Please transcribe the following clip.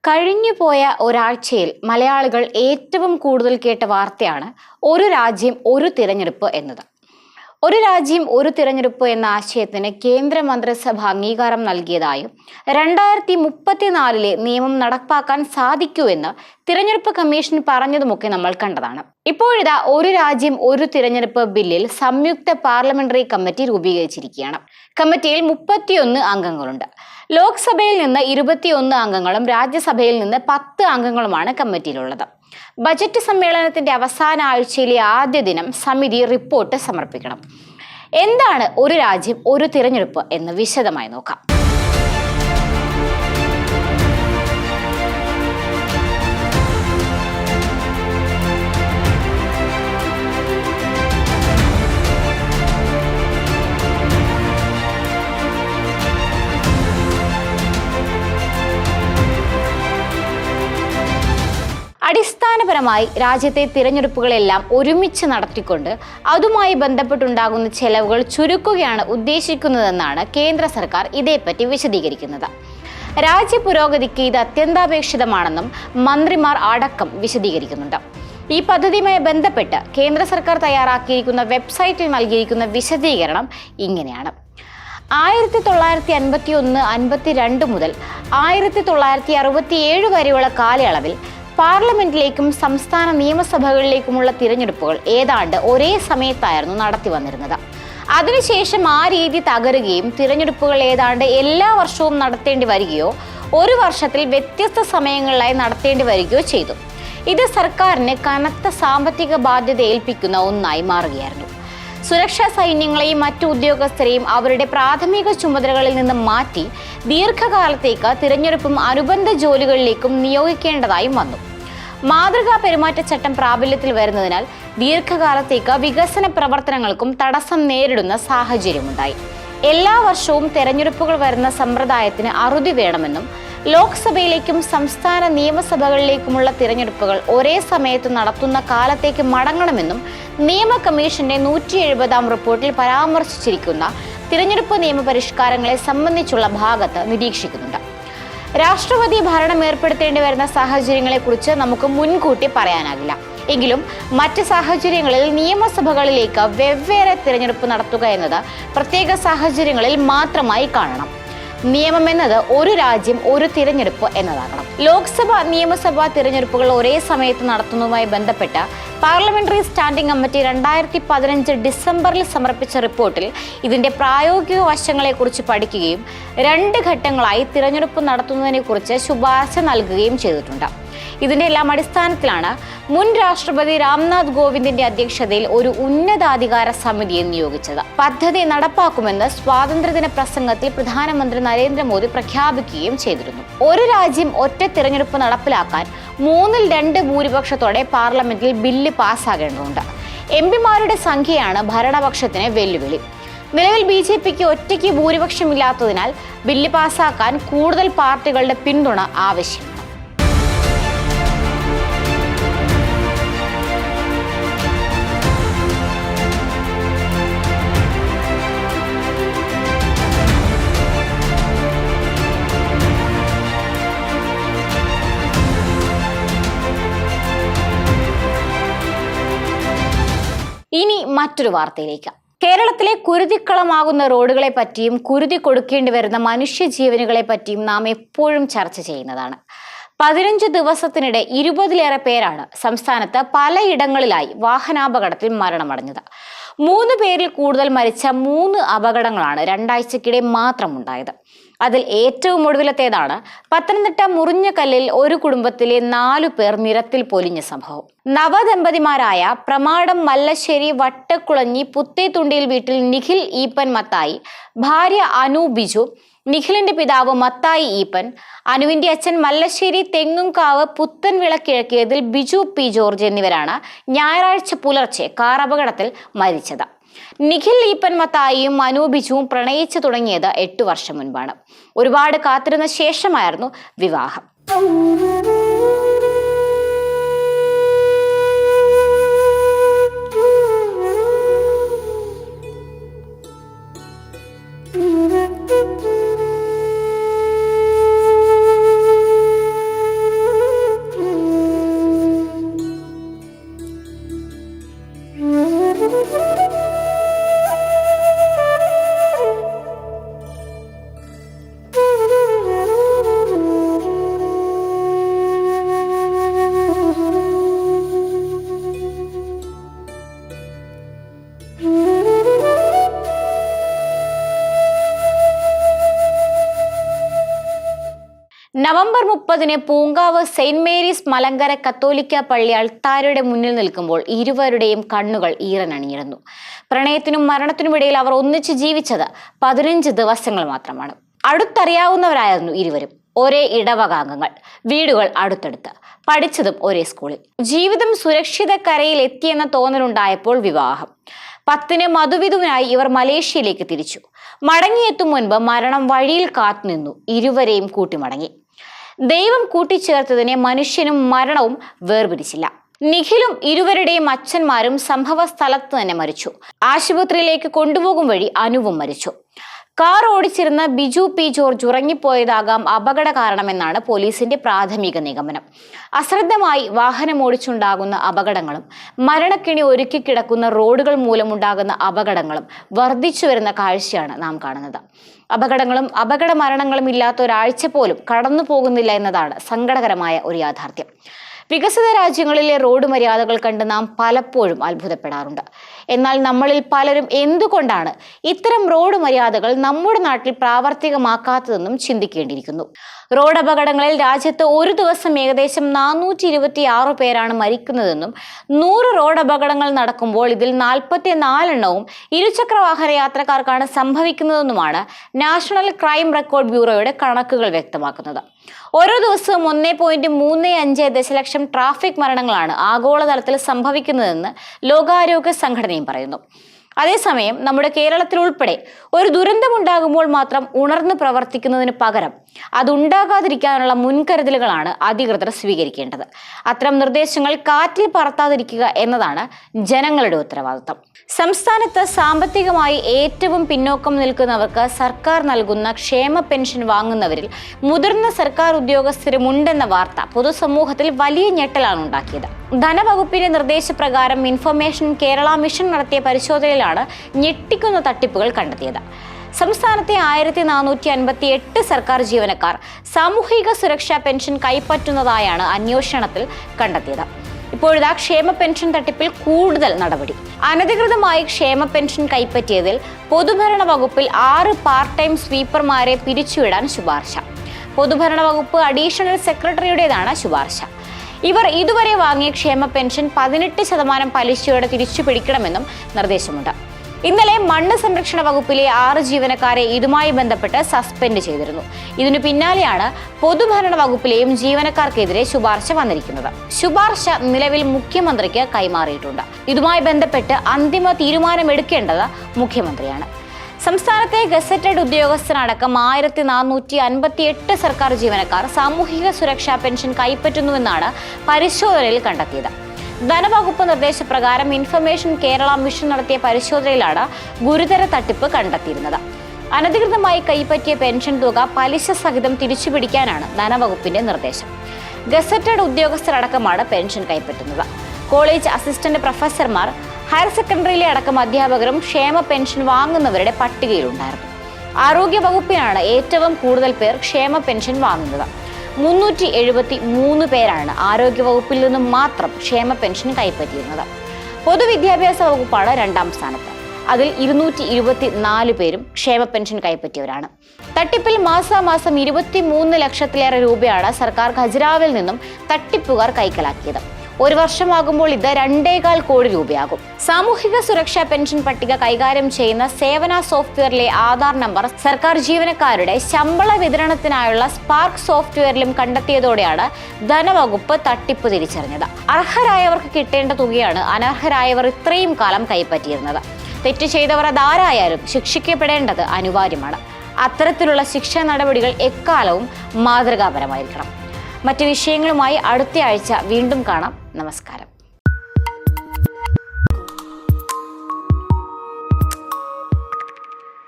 കഴിഞ്ഞുപോയ ഒരാഴ്ചയിൽ മലയാളികൾ ഏറ്റവും കൂടുതൽ കേട്ട വാർത്തയാണ് ഒരു രാജ്യം ഒരു തിരഞ്ഞെടുപ്പ് എന്നത്. ഒരു രാജ്യം ഒരു തിരഞ്ഞെടുപ്പ് എന്ന ആശയത്തിന് കേന്ദ്ര മന്ത്രിസഭ അംഗീകാരം നൽകിയതായും 2034 നിയമം നടപ്പാക്കാൻ സാധിക്കുമെന്ന് തിരഞ്ഞെടുപ്പ് കമ്മീഷൻ പറഞ്ഞതുമൊക്കെ നമ്മൾ കണ്ടതാണ്. ഇപ്പോഴിതാ ഒരു രാജ്യം ഒരു തിരഞ്ഞെടുപ്പ് ബില്ലിൽ സംയുക്ത പാർലമെന്ററി കമ്മിറ്റി രൂപീകരിച്ചിരിക്കുകയാണ്. കമ്മിറ്റിയിൽ 31 അംഗങ്ങളുണ്ട്. ലോക്സഭയിൽ നിന്ന് 21 അംഗങ്ങളും രാജ്യസഭയിൽ നിന്ന് 10 അംഗങ്ങളുമാണ് കമ്മിറ്റിയിലുള്ളത്. ബജറ്റ് സമ്മേളനത്തിന്റെ അവസാന ആഴ്ചയിലെ ആദ്യ ദിനം സമിതി റിപ്പോർട്ട് സമർപ്പിക്കണം. എന്താണ് ഒരു രാജ്യം ഒരു തിരഞ്ഞെടുപ്പ് എന്ന് വിശദമായി നോക്കാം. അടിസ്ഥാനപരമായി രാജ്യത്തെ തിരഞ്ഞെടുപ്പുകളെല്ലാം ഒരുമിച്ച് നടത്തിക്കൊണ്ട് അതുമായി ബന്ധപ്പെട്ടുണ്ടാകുന്ന ചെലവുകൾ ചുരുക്കുകയാണ് ഉദ്ദേശിക്കുന്നതെന്നാണ് കേന്ദ്ര സർക്കാർ ഇതേപ്പറ്റി വിശദീകരിക്കുന്നത്. രാജ്യ പുരോഗതിക്ക് ഇത് അത്യന്താപേക്ഷിതമാണെന്നും മന്ത്രിമാർ അടക്കം വിശദീകരിക്കുന്നുണ്ട്. ഈ പദ്ധതിയുമായി ബന്ധപ്പെട്ട് കേന്ദ്ര സർക്കാർ തയ്യാറാക്കിയിരിക്കുന്ന വെബ്സൈറ്റിൽ നൽകിയിരിക്കുന്ന വിശദീകരണം ഇങ്ങനെയാണ്. 1951-52 മുതൽ 1967 വരെയുള്ള കാലയളവിൽ പാർലമെന്റിലേക്കും സംസ്ഥാന നിയമസഭകളിലേക്കുമുള്ള തിരഞ്ഞെടുപ്പുകൾ ഏതാണ്ട് ഒരേ സമയത്തായിരുന്നു നടത്തി വന്നിരുന്നത്. അതിനുശേഷം ആ രീതി തകരുകയും തിരഞ്ഞെടുപ്പുകൾ ഏതാണ്ട് എല്ലാ വർഷവും നടത്തേണ്ടി വരികയോ ഒരു വർഷത്തിൽ വ്യത്യസ്ത സമയങ്ങളിലായി നടത്തേണ്ടി വരികയോ ചെയ്തു. ഇത് സർക്കാരിന് കനത്ത സാമ്പത്തിക ബാധ്യത ഏൽപ്പിക്കുന്ന ഒന്നായി മാറുകയായിരുന്നു. സുരക്ഷാ സൈന്യങ്ങളെയും മറ്റു ഉദ്യോഗസ്ഥരെയും അവരുടെ പ്രാഥമിക ചുമതലകളിൽ നിന്ന് മാറ്റി ദീർഘകാലത്തേക്ക് തിരഞ്ഞെടുപ്പും അനുബന്ധ ജോലികളിലേക്കും നിയോഗിക്കേണ്ടതായും വന്നു. മാതൃകാ പെരുമാറ്റച്ചട്ടം പ്രാബല്യത്തിൽ വരുന്നതിനാൽ ദീർഘകാലത്തേക്ക് വികസന പ്രവർത്തനങ്ങൾക്കും തടസ്സം നേരിടുന്ന സാഹചര്യമുണ്ടായി. എല്ലാ വർഷവും തെരഞ്ഞെടുപ്പുകൾ വരുന്ന സമ്പ്രദായത്തിന് അറുതി വേണമെന്നും ലോക്സഭയിലേക്കും സംസ്ഥാന നിയമസഭകളിലേക്കുമുള്ള തിരഞ്ഞെടുപ്പുകൾ ഒരേ സമയത്ത് നടത്തുന്ന കാലത്തേക്ക് മടങ്ങണമെന്നും നിയമ കമ്മീഷന്റെ 170-ാം റിപ്പോർട്ടിൽ പരാമർശിച്ചിരിക്കുന്ന തിരഞ്ഞെടുപ്പ് നിയമ പരിഷ്കാരങ്ങളെ സംബന്ധിച്ചുള്ള ഭാഗത്ത് നിരീക്ഷിക്കുന്നുണ്ട്. രാഷ്ട്രപതി ഭരണം ഏർപ്പെടുത്തേണ്ടി വരുന്ന സാഹചര്യങ്ങളെക്കുറിച്ച് നമുക്ക് മുൻകൂട്ടി പറയാനാകില്ല. എങ്കിലും മറ്റ് സാഹചര്യങ്ങളിൽ നിയമസഭകളിലേക്ക് വെവ്വേറെ തിരഞ്ഞെടുപ്പ് നടത്തുക എന്നത് പ്രത്യേക സാഹചര്യങ്ങളിൽ മാത്രമായി കാണണം. നിയമം എന്നത് ഒരു രാജ്യം ഒരു തിരഞ്ഞെടുപ്പ് എന്നതാകണം. ലോക്സഭ നിയമസഭാ തിരഞ്ഞെടുപ്പുകൾ ഒരേ സമയത്ത് നടത്തുന്നതുമായി ബന്ധപ്പെട്ട് പാർലമെന്ററി സ്റ്റാൻഡിംഗ് കമ്മിറ്റി 2015 ഡിസംബറിൽ സമർപ്പിച്ച റിപ്പോർട്ടിൽ ഇതിന്റെ പ്രായോഗിക വശങ്ങളെക്കുറിച്ച് പഠിക്കുകയും 2 ഘട്ടങ്ങളായി തിരഞ്ഞെടുപ്പ് നടത്തുന്നതിനെക്കുറിച്ച് ശുപാർശ നൽകുകയും ചെയ്തിട്ടുണ്ട്. ഇതിന്റെ എല്ലാം അടിസ്ഥാനത്തിലാണ് മുൻ രാഷ്ട്രപതി രാംനാഥ് കോവിന്ദിന്റെ അധ്യക്ഷതയിൽ ഒരു ഉന്നതാധികാര സമിതിയെ നിയോഗിച്ചത്. പദ്ധതി നടപ്പാക്കുമെന്ന് സ്വാതന്ത്ര്യദിന പ്രസംഗത്തിൽ പ്രധാനമന്ത്രി നരേന്ദ്രമോദി പ്രഖ്യാപിക്കുകയും ചെയ്തിരുന്നു. ഒരു രാജ്യം ഒറ്റ തിരഞ്ഞെടുപ്പ് നടപ്പിലാക്കാൻ 2/3 ഭൂരിപക്ഷത്തോടെ പാർലമെന്റിൽ ബില്ല് പാസ്സാകേണ്ടതുണ്ട്. എംപിമാരുടെ സംഖ്യയാണ് ഭരണപക്ഷത്തിന് വെല്ലുവിളി. നിലവിൽ BJPക്ക് ഒറ്റയ്ക്ക് ഭൂരിപക്ഷമില്ലാത്തതിനാൽ ബില്ല് പാസ്സാക്കാൻ കൂടുതൽ പാർട്ടികളുടെ പിന്തുണ ആവശ്യമാണ്. ഇനി മറ്റൊരു വാർത്തയിലേക്ക്. കേരളത്തിലെ കുരുതിക്കളമാകുന്ന റോഡുകളെ പറ്റിയും കുരുതി കൊടുക്കേണ്ടി വരുന്ന മനുഷ്യജീവനുകളെ പറ്റിയും നാം എപ്പോഴും ചർച്ച ചെയ്യുന്നതാണ്. 15 ദിവസത്തിനിടെ 20-ലേറെ പേരാണ് സംസ്ഥാനത്ത് പലയിടങ്ങളിലായി വാഹനാപകടത്തിൽ മരണമടഞ്ഞത്. 3 പേരിൽ കൂടുതൽ മരിച്ച 3 അപകടങ്ങളാണ് 2 ആഴ്ചക്കിടെ മാത്രം ഉണ്ടായത്. അതിൽ ഏറ്റവും ഒടുവിലത്തേതാണ് പത്തനംതിട്ട മുറിഞ്ഞകല്ലിൽ ഒരു കുടുംബത്തിലെ 4 പേർ നിരത്തിൽ പൊലിഞ്ഞ സംഭവം. നവദമ്പതിമാരായ പ്രമാടം മല്ലശ്ശേരി വട്ടക്കുളഞ്ഞി പുത്തേത്തുണ്ടിയിൽ വീട്ടിൽ നിഖിൽ ഈപ്പൻ മത്തായി, ഭാര്യ അനു ബിജു, നിഖിലിന്റെ പിതാവ് മത്തായി ഈപ്പൻ, അനുവിന്റെ അച്ഛൻ മല്ലശ്ശേരി തെങ്ങുംകാവ് പുത്തൻ വിളക്കിഴക്കിയതിൽ ബിജു പി ജോർജ് എന്നിവരാണ് ഞായറാഴ്ച പുലർച്ചെ കാർ അപകടത്തിൽ മരിച്ചത്. നിഖിൽ ഈപ്പൻ മത്തായിയും അനു ബിജുവും പ്രണയിച്ചു തുടങ്ങിയത് 8 വർഷം മുൻപാണ്. ഒരുപാട് കാത്തിരുന്ന ശേഷമായിരുന്നു വിവാഹം. November 30 Poonkavu Saint Mary's Malankara കത്തോലിക്ക പള്ളി അൾത്താരയുടെ മുന്നിൽ നിൽക്കുമ്പോൾ ഇരുവരുടെയും കണ്ണുകൾ ഈറനണിഞ്ഞിരുന്നു. പ്രണയത്തിനും മരണത്തിനുമിടയിൽ അവർ ഒന്നിച്ച് ജീവിച്ചത് 15 ദിവസങ്ങൾ മാത്രമാണ്. അടുത്തറിയാവുന്നവരായിരുന്നു ഇരുവരും. ഒരേ ഇടവകാംഗങ്ങൾ, വീടുകൾ അടുത്തടുത്ത്, പഠിച്ചതും ഒരേ സ്കൂളിൽ. ജീവിതം സുരക്ഷിത കരയിൽ എത്തിയെന്ന തോന്നലുണ്ടായപ്പോൾ വിവാഹം. 10 മധുവിധുവിനായി ഇവർ മലേഷ്യയിലേക്ക് തിരിച്ചു. മടങ്ങിയെത്തും മുൻപ് മരണം വഴിയിൽ കാത്തുനിന്നു. ഇരുവരെയും കൂട്ടിമടങ്ങി. ദൈവം കൂട്ടിച്ചേർത്തതിനെ മനുഷ്യനും മരണവും വേർപിരിച്ചില്ല. നിഖിലും ഇരുവരുടെയും അച്ഛന്മാരും സംഭവ സ്ഥലത്ത് തന്നെ മരിച്ചു. ആശുപത്രിയിലേക്ക് കൊണ്ടുപോകും വഴി അനുവും മരിച്ചു. കാർ ഓടിച്ചിരുന്ന ബിജു പി ജോർജ് ഉറങ്ങിപ്പോയതാകാം അപകട കാരണമെന്നാണ് പോലീസിന്റെ പ്രാഥമിക നിഗമനം. അശ്രദ്ധമായി വാഹനമോടിച്ചുണ്ടാകുന്ന അപകടങ്ങളും മരണക്കിണി ഒരുക്കി കിടക്കുന്ന റോഡുകൾ മൂലമുണ്ടാകുന്ന അപകടങ്ങളും വർദ്ധിച്ചു വരുന്ന കാഴ്ചയാണ് നാം കാണുന്നത്. അപകടങ്ങളും അപകട മരണങ്ങളും ഇല്ലാത്ത ഒരാഴ്ച പോലും കടന്നു പോകുന്നില്ല എന്നതാണ് സങ്കടകരമായ ഒരു യാഥാർത്ഥ്യം. വികസിത രാജ്യങ്ങളിലെ റോഡ് മര്യാദകൾ കണ്ട് നാം പലപ്പോഴും അത്ഭുതപ്പെടാറുണ്ട്. എന്നാൽ നമ്മളിൽ പലരും എന്തുകൊണ്ടാണ് ഇത്തരം റോഡ് മര്യാദകൾ നമ്മുടെ നാട്ടിൽ പ്രാവർത്തികമാക്കാത്തതെന്നും ചിന്തിക്കേണ്ടിയിരിക്കുന്നു. റോഡ് അപകടങ്ങളിൽ രാജ്യത്ത് ഒരു ദിവസം ഏകദേശം 426 പേരാണ് മരിക്കുന്നതെന്നും 100 റോഡ് അപകടങ്ങൾ നടക്കുമ്പോൾ ഇതിൽ 44 എണ്ണവും ഇരുചക്രവാഹന യാത്രക്കാർക്കാണ് സംഭവിക്കുന്നതെന്നുമാണ് നാഷണൽ ക്രൈം റെക്കോർഡ് ബ്യൂറോയുടെ കണക്കുകൾ വ്യക്തമാക്കുന്നത്. ഓരോ ദിവസവും 1.35 ദശലക്ഷം ട്രാഫിക് മരണങ്ങളാണ് ആഗോളതലത്തിൽ സംഭവിക്കുന്നതെന്ന് ലോകാരോഗ്യ സംഘടനയും പറയുന്നു. അതേസമയം നമ്മുടെ കേരളത്തിൽ ഉൾപ്പെടെ ഒരു ദുരന്തമുണ്ടാകുമ്പോൾ മാത്രം ഉണർന്നു പ്രവർത്തിക്കുന്നതിന് പകരം അതുണ്ടാകാതിരിക്കാനുള്ള മുൻകരുതലുകളാണ് അധികൃതർ സ്വീകരിക്കേണ്ടത്. അത്തരം നിർദ്ദേശങ്ങൾ കാറ്റിൽ പറത്താതിരിക്കുക എന്നതാണ് ജനങ്ങളുടെ ഉത്തരവാദിത്തം. സംസ്ഥാനത്ത് സാമ്പത്തികമായി ഏറ്റവും പിന്നോക്കം നിൽക്കുന്നവർക്ക് സർക്കാർ നൽകുന്ന ക്ഷേമ പെൻഷൻ വാങ്ങുന്നവരിൽ മുതിർന്ന സർക്കാർ ഉദ്യോഗസ്ഥരുമുണ്ടെന്ന വാർത്ത പൊതുസമൂഹത്തിൽ വലിയ ഞെട്ടലാണ് ഉണ്ടാക്കിയത്. ധനവകുപ്പിന്റെ നിർദ്ദേശപ്രകാരം ഇൻഫർമേഷൻ കേരള മിഷൻ നടത്തിയ പരിശോധനയിലാണ് ഞെട്ടിക്കുന്ന തട്ടിപ്പുകൾ കണ്ടെത്തിയത്. സംസ്ഥാനത്തെ 1458 സർക്കാർ ജീവനക്കാർ സാമൂഹിക സുരക്ഷാ പെൻഷൻ കൈപ്പറ്റുന്നതായാണ് അന്വേഷണത്തിൽ കണ്ടെത്തിയത്. ഇപ്പോഴിതാ ക്ഷേമ പെൻഷൻ തട്ടിപ്പിൽ കൂടുതൽ നടപടി. അനധികൃതമായി ക്ഷേമ പെൻഷൻ കൈപ്പറ്റിയതിൽ പൊതുഭരണ വകുപ്പിൽ 6 പാർട്ട് ടൈം സ്വീപ്പർമാരെ പിരിച്ചുവിടാൻ ശുപാർശ. പൊതുഭരണ വകുപ്പ് അഡീഷണൽ സെക്രട്ടറിയുടേതാണ് ശുപാർശ. ഇവർ ഇതുവരെ വാങ്ങിയ ക്ഷേമ പെൻഷൻ 18% പലിശയോടെ തിരിച്ചു പിടിക്കണമെന്നും നിർദ്ദേശമുണ്ട്. ഇന്നലെ മണ്ണ് സംരക്ഷണ വകുപ്പിലെ 6 ജീവനക്കാരെ ഇതുമായി ബന്ധപ്പെട്ട് സസ്പെൻഡ് ചെയ്തിരുന്നു. ഇതിനു പിന്നാലെയാണ് പൊതുഭരണ വകുപ്പിലെയും ജീവനക്കാർക്കെതിരെ ശുപാർശ വന്നിരിക്കുന്നത്. ശുപാർശ നിലവിൽ മുഖ്യമന്ത്രിക്ക് കൈമാറിയിട്ടുണ്ട്. ഇതുമായി ബന്ധപ്പെട്ട് അന്തിമ തീരുമാനമെടുക്കേണ്ടത് മുഖ്യമന്ത്രിയാണ്. സംസ്ഥാനത്തെ ഗസറ്റഡ് ഉദ്യോഗസ്ഥരടക്കം 1458 സർക്കാർ ജീവനക്കാർ സാമൂഹിക സുരക്ഷാ പെൻഷൻ കൈപ്പറ്റുന്നുവെന്നാണ് പരിശോധനയിൽ കണ്ടെത്തിയത്. ധനവകുപ്പ് നിർദ്ദേശപ്രകാരം ഇൻഫർമേഷൻ കേരള മിഷൻ നടത്തിയ പരിശോധനയിലാണ് ഗുരുതര തട്ടിപ്പ് കണ്ടെത്തിയിരുന്നത്. അനധികൃതമായി കൈപ്പറ്റിയ പെൻഷൻ തുക പലിശ സഹിതം തിരിച്ചുപിടിക്കാനാണ് ധനവകുപ്പിന്റെ നിർദ്ദേശം. ഗസറ്റഡ് ഉദ്യോഗസ്ഥരടക്കമാണ് പെൻഷൻ കൈപ്പറ്റുന്നത്. കോളേജ് അസിസ്റ്റന്റ് പ്രൊഫസർമാർ, ഹയർ സെക്കൻഡറിയിലെ അടക്കം അധ്യാപകരും ക്ഷേമ പെൻഷൻ വാങ്ങുന്നവരുടെ പട്ടികയിലുണ്ടായിരുന്നു. ആരോഗ്യ വകുപ്പിനാണ് ഏറ്റവും കൂടുതൽ പേർ ക്ഷേമ പെൻഷൻ വാങ്ങുന്നത്. 373 പേരാണ് ആരോഗ്യ വകുപ്പിൽ നിന്നും മാത്രം ക്ഷേമ പെൻഷൻ കൈപ്പറ്റിയിരുന്നത്. പൊതുവിദ്യാഭ്യാസ വകുപ്പാണ് 2ാം സ്ഥാനത്ത്. അതിൽ 224 പേരും ക്ഷേമ പെൻഷൻ കൈപ്പറ്റിയവരാണ്. തട്ടിപ്പിൽ മാസാമാസം 23 ലക്ഷത്തിലേറെ രൂപയാണ് സർക്കാർ ഖജനാവിൽ നിന്നും തട്ടിപ്പുകാർ കൈക്കലാക്കിയത്. ഒരു വർഷമാകുമ്പോൾ ഇത് 2.25 കോടി രൂപയാകും. സാമൂഹിക സുരക്ഷാ പെൻഷൻ പട്ടിക കൈകാര്യം ചെയ്യുന്ന സേവന സോഫ്റ്റ്വെയറിലെ ആധാർ നമ്പർ സർക്കാർ ജീവനക്കാരുടെ ശമ്പള വിതരണത്തിനായുള്ള സ്പാർക്ക് സോഫ്റ്റ്വെയറിലും കണ്ടെത്തിയതോടെയാണ് ധനവകുപ്പ് തട്ടിപ്പ് തിരിച്ചറിഞ്ഞത്. അർഹരായവർക്ക് കിട്ടേണ്ട തുകയാണ് അനർഹരായവർ ഇത്രയും കാലം കൈപ്പറ്റിയിരുന്നത്. തെറ്റ് ചെയ്തവർ അതാരായാലും ശിക്ഷിക്കപ്പെടേണ്ടത് അനിവാര്യമാണ്. അത്തരത്തിലുള്ള ശിക്ഷാ നടപടികൾ എക്കാലവും മാതൃകാപരമായിരിക്കണം. മറ്റു വിഷയങ്ങളുമായി അടുത്ത ആഴ്ച വീണ്ടും കാണാം. നമസ്കാരം.